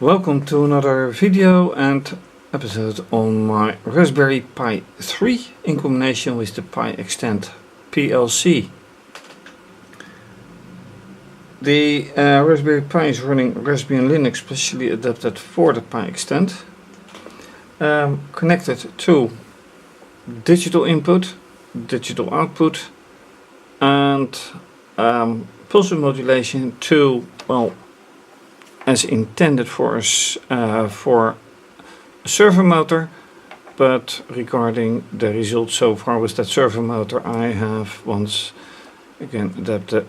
Welcome to another video and episode on my Raspberry Pi 3 in combination with the PiXtend PLC. The Raspberry Pi is running Raspbian Linux specially adapted for the PiXtend, connected to digital input, digital output and pulse modulation to, well, as intended for a servo motor, but regarding the results so far with that servo motor, I have once again adapted,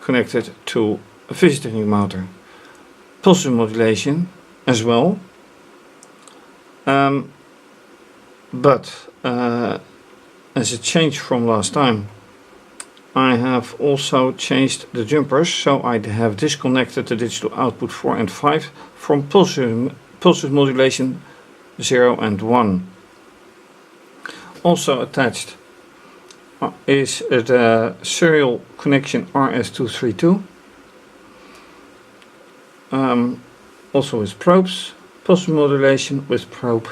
connected to a fischertechnik motor. Pulse modulation as well, but as a change from last time, I have also changed the jumpers, so I have disconnected the digital output 4 and 5 from pulse modulation 0 and 1. Also attached is the serial connection RS232, also with probes, pulse modulation with probe.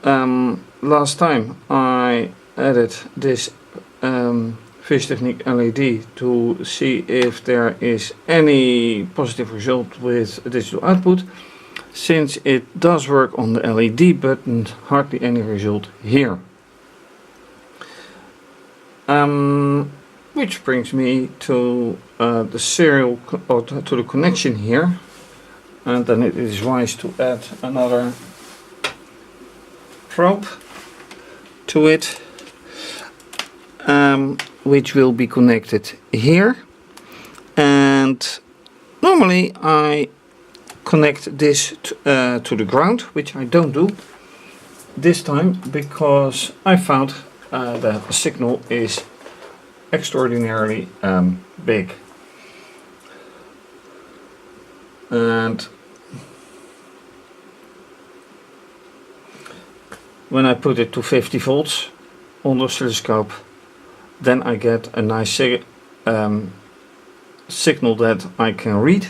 Last time I added this fischertechnik LED to see if there is any positive result with digital output. Since it does work on the LED button, hardly any result here. Which brings me to the serial or to the connection here, and then it is wise to add another probe to it, which will be connected here, and normally I connect this to the ground, which I don't do this time because I found that the signal is extraordinarily big, and when I put it to 50 volts on the oscilloscope, then I get a nice signal that I can read,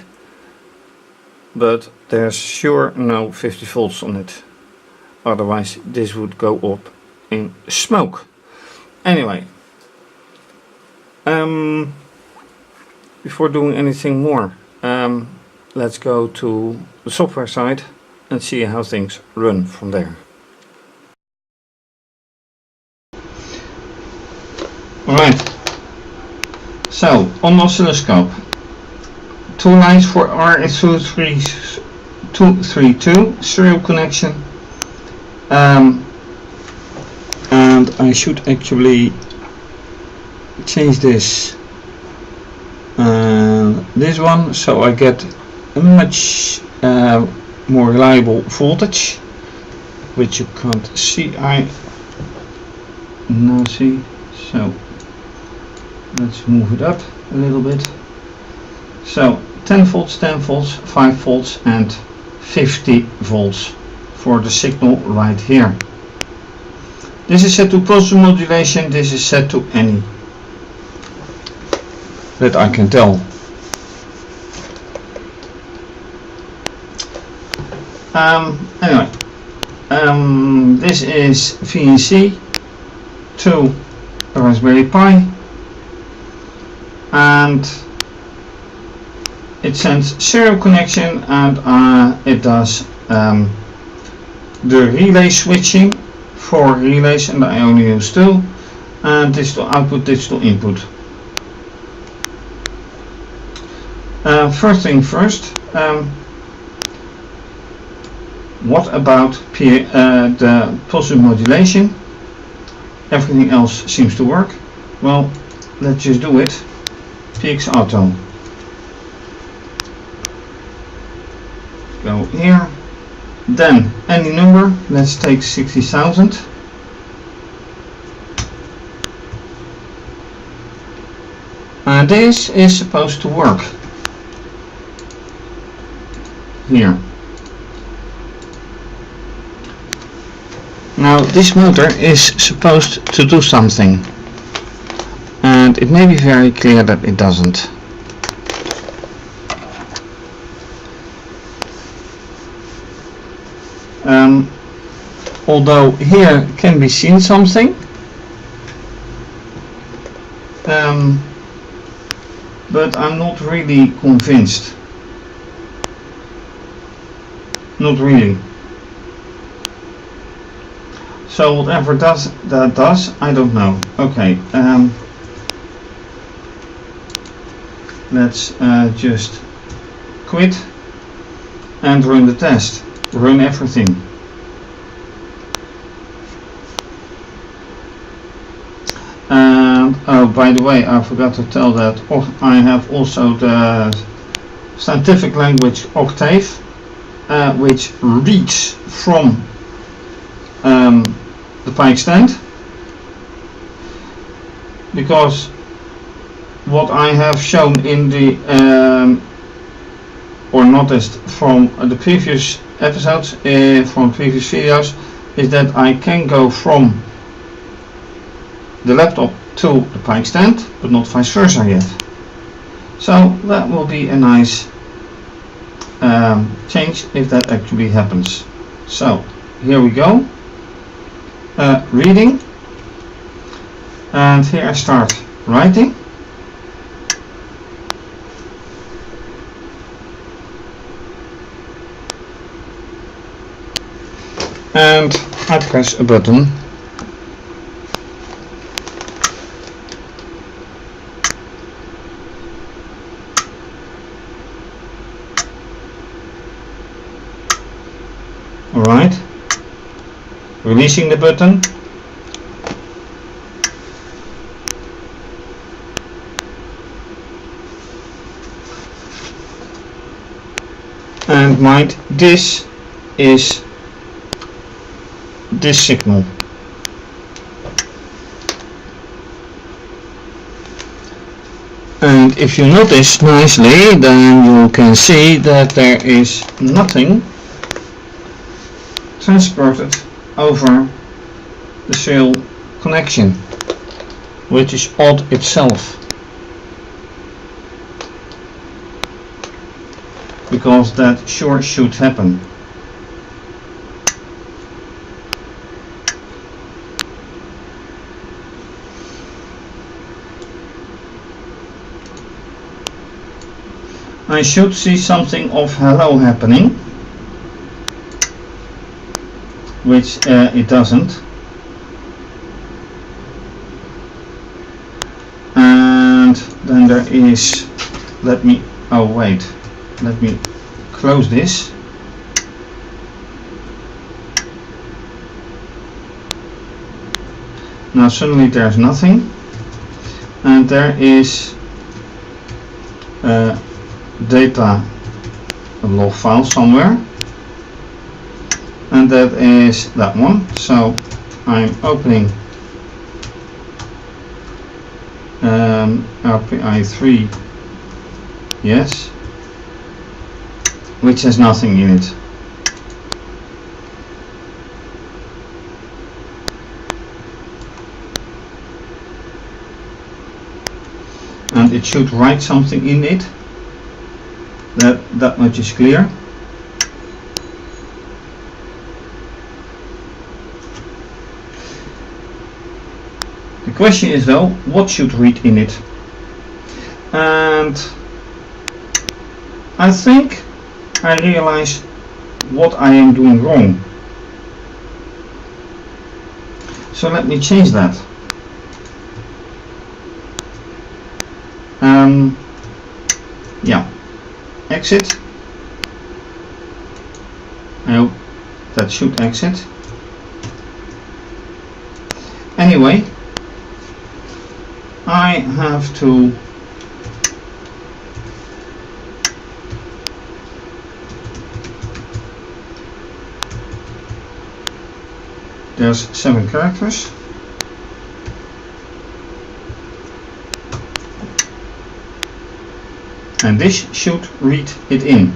but there's sure no 50 volts on it, otherwise this would go up in smoke. Anyway, before doing anything more, let's go to the software side and see how things run from there. Right, so on the oscilloscope, 2 lines for RS232 serial connection, and I should actually change this one so I get a much more reliable voltage, which you can't see. I now see, so let's move it up a little bit. So 10 volts, 10 volts, 5 volts and 50 volts for the signal right here. This is set to pulse modulation, this is set to any that I can tell. Anyway, this is VNC to the Raspberry Pi, and it sends serial connection, and it does the relay switching for relays, and I only use 2, and digital output, digital input. First thing first, what about the pulse modulation? Everything else seems to work. Well, let's just do it. PX Auto. Go here. Then any number. Let's take 60,000. And this is supposed to work. Here. Now this motor is supposed to do something, and it may be very clear that it doesn't. Although here can be seen something, but I'm not really convinced. Not really. So whatever that does, I don't know. Okay, let's just quit and run the test. Run everything. And oh, by the way, I forgot to tell that I have also the scientific language Octave, which reads from the PiXtend, because what I have shown in the or noticed from the previous episodes, from previous videos, is that I can go from the laptop to the PiXtend, but not vice versa yet. So that will be a nice change if that actually happens. So here we go. Reading, and here I start writing, and I press a button. Alright. Releasing the button, and mind, this is this signal. And if you notice nicely, then you can see that there is nothing transported over the serial connection, which is odd itself, because that sure should happen. I should see something of hello happening, which it doesn't. And then there is, let me close this. Now suddenly there's nothing, and there is a data log file somewhere, and that is that one. So I'm opening RaspberryPi3, yes, which has nothing in it. And it should write something in it. That much is clear. The question is though, what should read in it? And I think I realize what I am doing wrong. So let me change that. Yeah, exit. I hope that should exit. Anyway, I have to there's 7 characters. And this should read it in.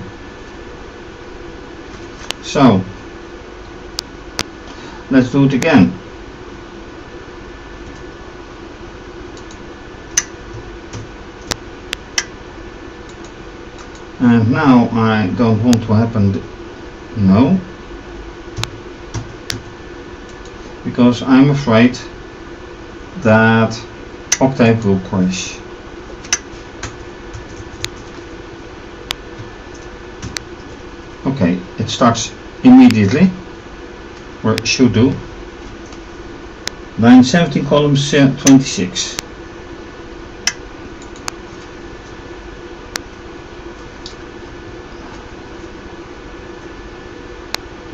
So let's do it again. And now I don't want to happen. No. because I'm afraid that Octave will crash. Okay, it starts immediately, or it should do. Line 17, column 26.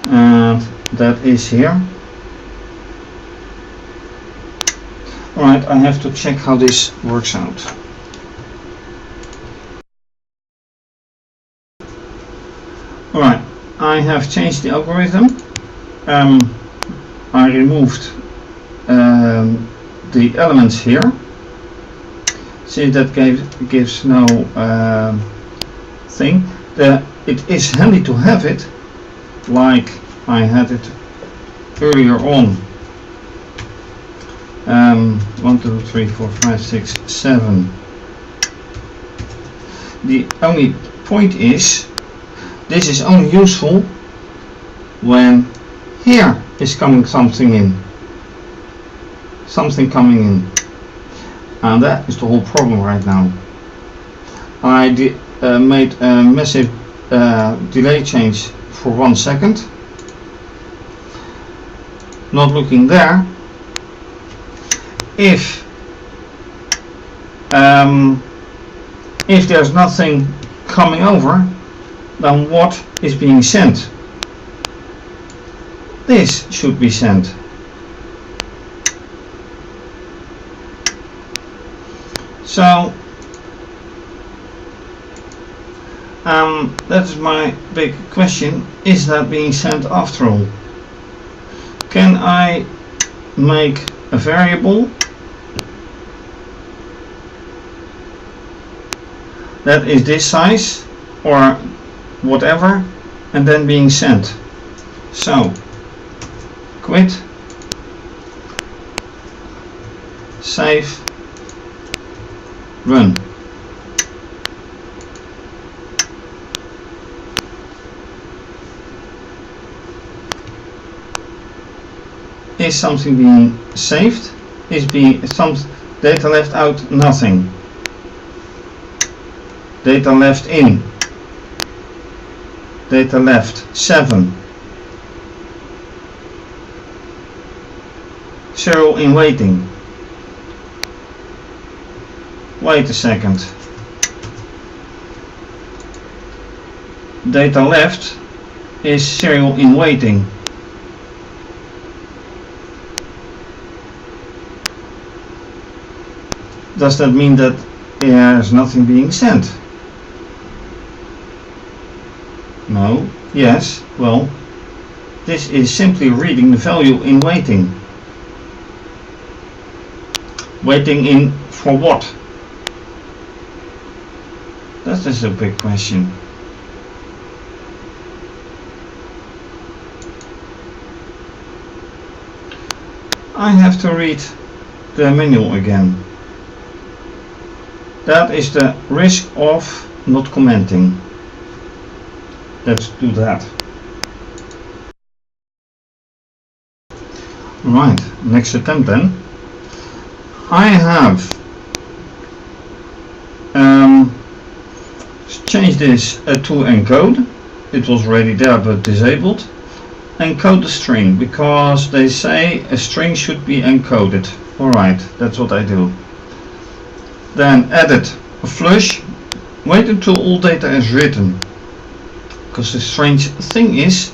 And that is here. Alright, I have to check how this works out. Alright, I have changed the algorithm. I removed the elements here. See, that gives no thing. It is handy to have it, like I had it earlier on. 1, 2, 3, 4, 5, 6, 7. The only point is, this is only useful when here is coming something in. Something coming in. And that is the whole problem right now. I made a massive delay change for 1 second. Not looking there. If there's nothing coming over, then what is being sent? This should be sent. So that's my big question. Is that being sent after all? Can I make a variable that is this size or whatever, and then being sent? So quit, save, run. Is something being saved? Is being some data left out? Nothing. Data left in. Data left 7. Serial in waiting. Wait a second. Data left is serial in waiting. Does that mean that there's nothing being sent? No. Yes. Well, this is simply reading the value in waiting. Waiting in for what? That is a big question. I have to read the manual again. That is the risk of not commenting. Let's do that. Right, next attempt then. I have changed this to encode. It was already there but disabled. Encode the string, because they say a string should be encoded. Alright, that's what I do. Then edit a flush. Wait until all data is written. Because the strange thing is,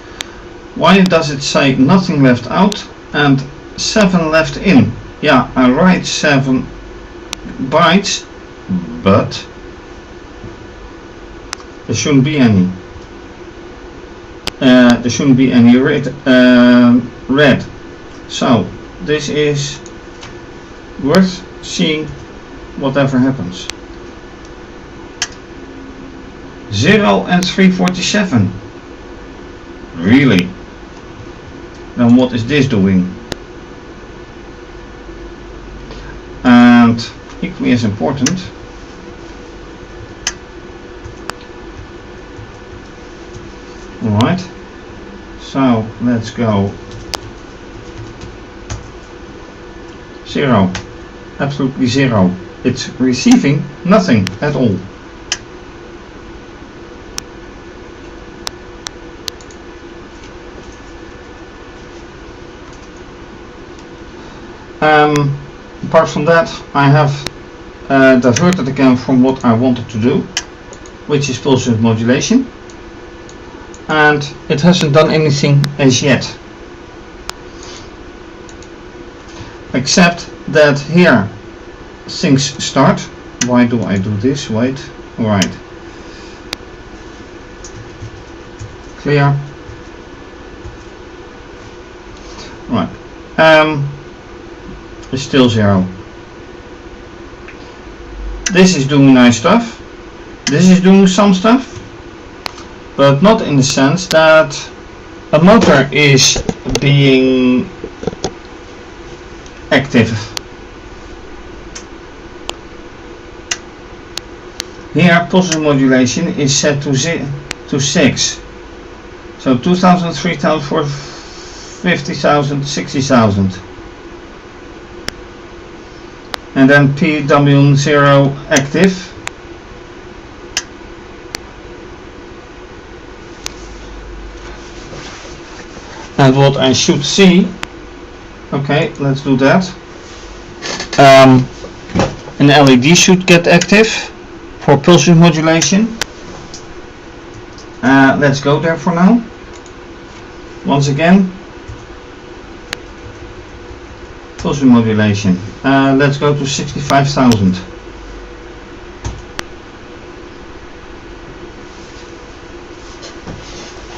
why does it say nothing left out and 7 left in? Yeah, I write 7 bytes, but there shouldn't be any. There shouldn't be any red. So this is worth seeing whatever happens. 0 and 347. Really? Then what is this doing? And equally as important, alright, so let's go Zero. Absolutely zero. It's receiving nothing at all. Apart from that, I have diverted again from what I wanted to do, which is pulse width modulation, and it hasn't done anything as yet, except that here things start. Why do I do this? Wait, alright, clear, right, it's still zero. This is doing nice stuff, this is doing some stuff, but not in the sense that a motor is being active. Here pulse width modulation is set to 6. So 2000, 3000, 50,000, 60,000. And then PW0 active. And what I should see, okay, let's do that. An LED should get active for pulse width modulation. Let's go there for now. Once again, pulse width modulation. Let's go to 65,000.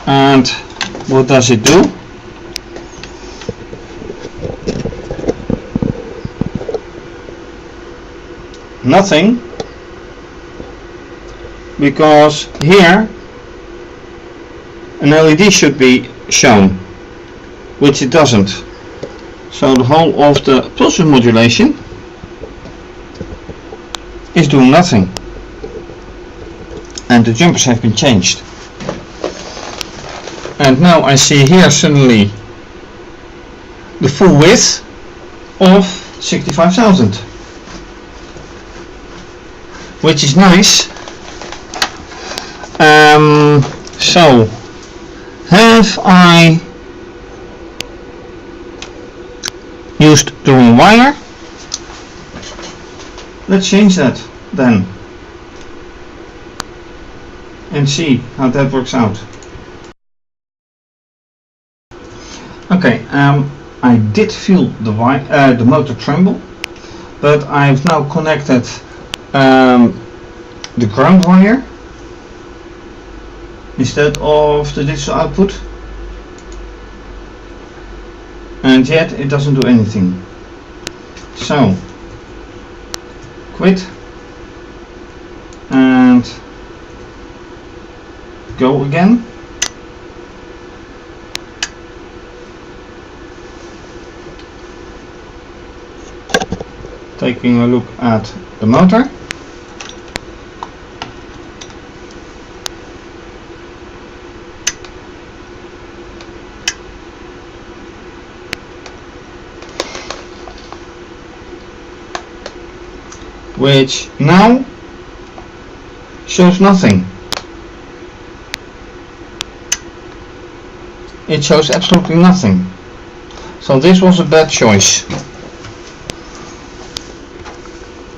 And what does it do? Nothing, because here an LED should be shown, which it doesn't. So the whole of the pulse width modulation is doing nothing, and the jumpers have been changed. And now I see here suddenly the full width of 65,000, which is nice. So have I used the wrong wire? Let's change that then and see how that works out. Okay, I did feel the motor tremble, but I've now connected the ground wire instead of the digital output, and yet it doesn't do anything. So quit and go again. Taking a look at the motor. Which now shows nothing. It shows absolutely nothing. So this was a bad choice.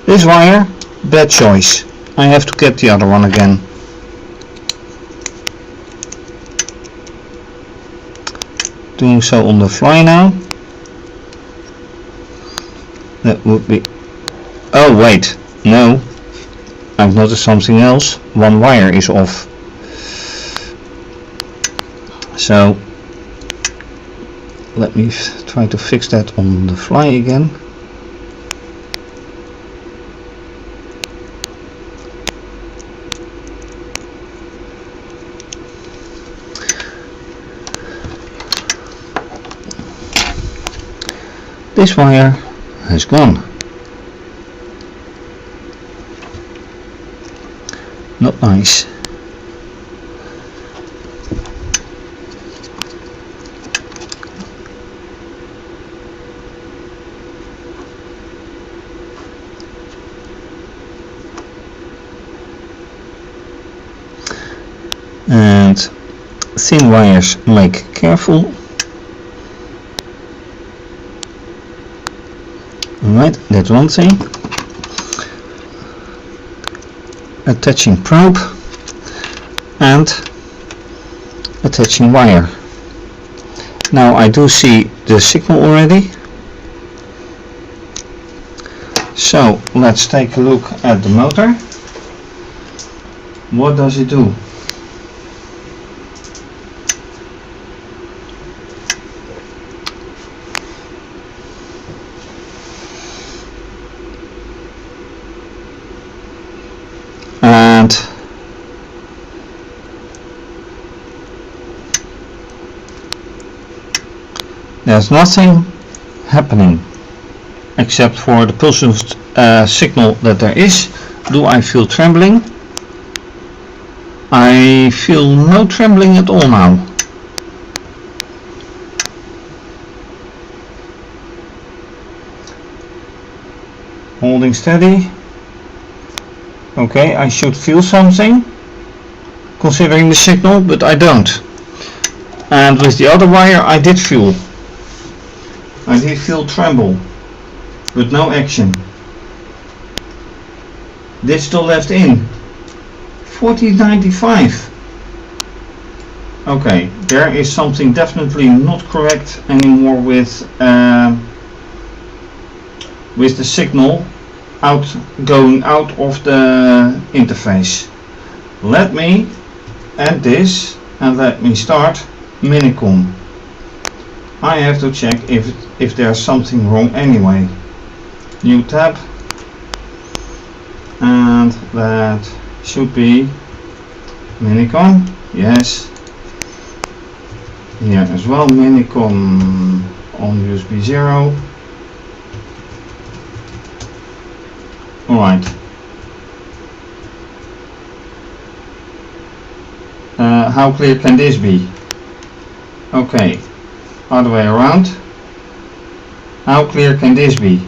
This wire, bad choice. I have to get the other one again. Doing so on the fly now. That would be... Oh wait, no. I've noticed something else. One wire is off. So let me try to fix that on the fly again. This wire has gone. Not nice. and thin wires make careful. Alright, that's one thing. Attaching probe and attaching wire. Now I do see the signal already. So let's take a look at the motor. What does it do? And there's nothing happening except for the pulse signal that there is. Do I feel trembling? I feel no trembling at all now. Holding steady. Okay, I should feel something considering the signal, but I don't. And with the other wire I did feel tremble, but no action. Digital left in 4095. Okay, there is something definitely not correct anymore with the signal going out of the interface. Let me add this and let me start Minicom. I have to check if there's something wrong anyway. New tab, and that should be Minicom. Yes, here as well, Minicom on USB 0. Alright. How clear can this be? Okay, other way around. How clear can this be?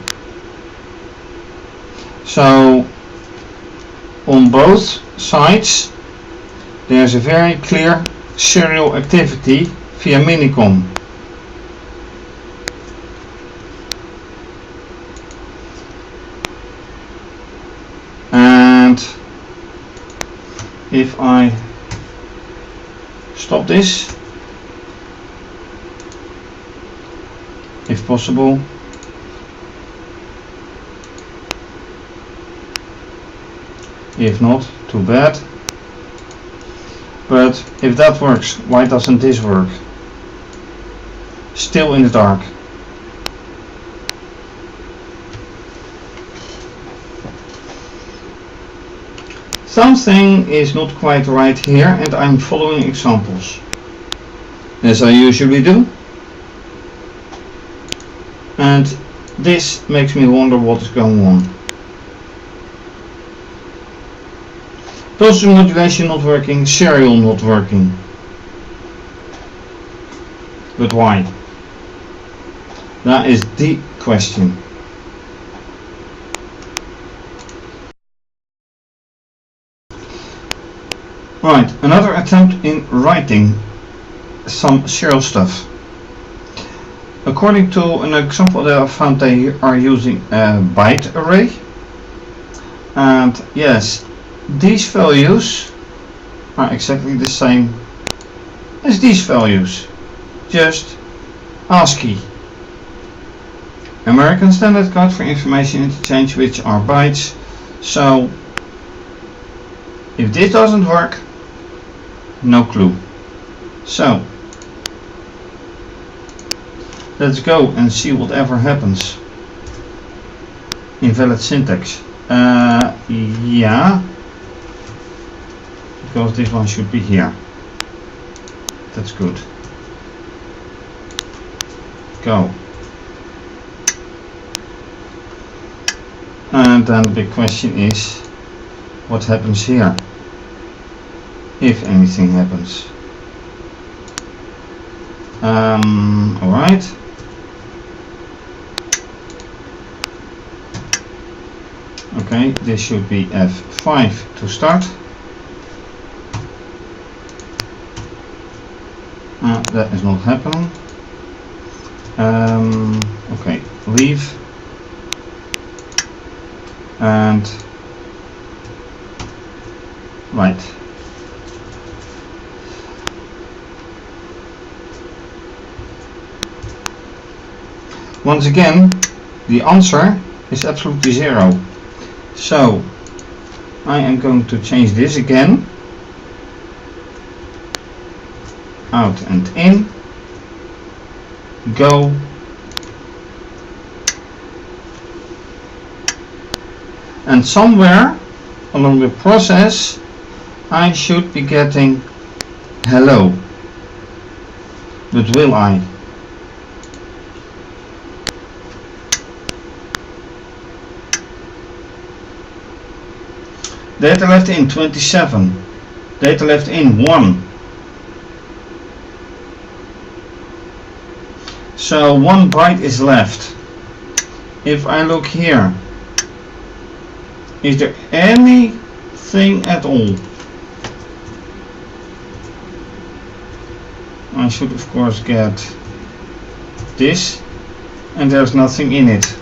So on both sides there's a very clear serial activity via Minicom. And if I stop this, if possible, if not, too bad. But if that works, why doesn't this work? Still in the dark. Something is not quite right here, and I'm following examples, as I usually do. And this makes me wonder what is going on. Pulse modulation not working, serial not working. But why? That is the question. Right, another attempt in writing some serial stuff. According to an example that I found, they are using a byte array. And yes, these values are exactly the same as these values, just ASCII. American Standard Code for Information Interchange, which are bytes. So if this doesn't work, no clue. So let's go and see whatever happens. Invalid syntax. Yeah, because this one should be here. That's good. Go. And then the big question is, what happens here? If anything happens. Alright. Okay, this should be F5 to start. that is not happening. Okay, leave and right. Once again, the answer is absolutely 0. So I am going to change this again. Out and in. Go. And somewhere along the process I should be getting hello. But will I? Data left in 27. Data left in 1. So 1 byte is left. If I look here, is there anything at all? I should of course get this, and there's nothing in it.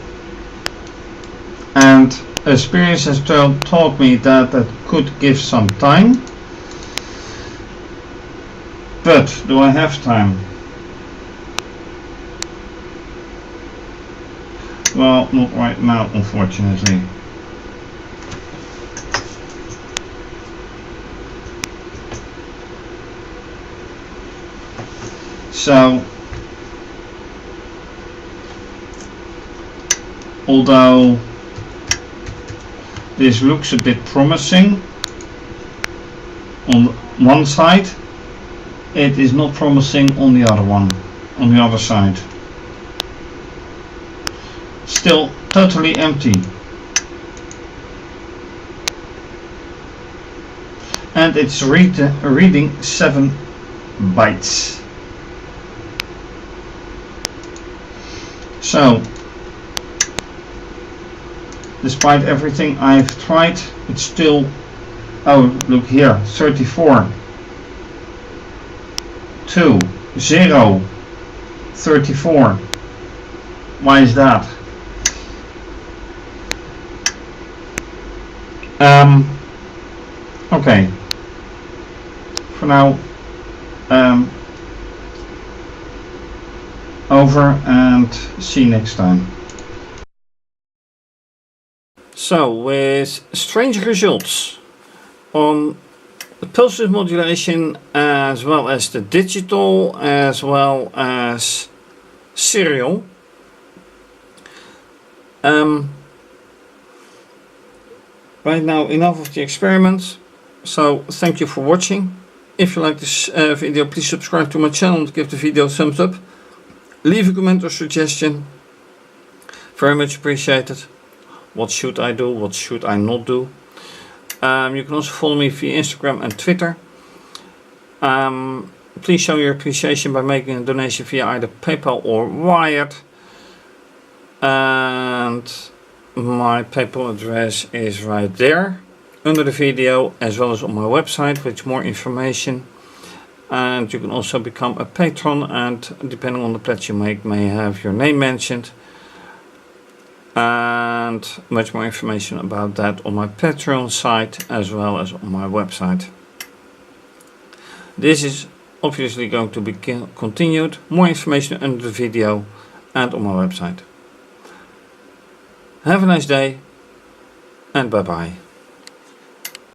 And experience has taught me that that could give some time. But do I have time? Well, not right now, unfortunately. So, although this looks a bit promising on one side, it is not promising on the other one, on the other side. Still totally empty. And it's reading 7 bytes. So, despite everything I've tried, it's still, oh look here, 34, 2, 0, 34. Why is that? Okay, for now, over and see you next time. So, with strange results on the pulse width modulation, as well as the digital, as well as serial. Right now, enough of the experiments. So, thank you for watching. If you like this video, please subscribe to my channel and give the video a thumbs up. Leave a comment or suggestion. Very much appreciated. What should I do? What should I not do? You can also follow me via Instagram and Twitter. Please show your appreciation by making a donation via either PayPal or Wired. And my PayPal address is right there under the video, as well as on my website with more information. And you can also become a patron, and depending on the pledge you make, may have your name mentioned. And much more information about that on my Patreon site as well as on my website. This is obviously going to be continued. More information under the video and on my website. Have a nice day and bye bye.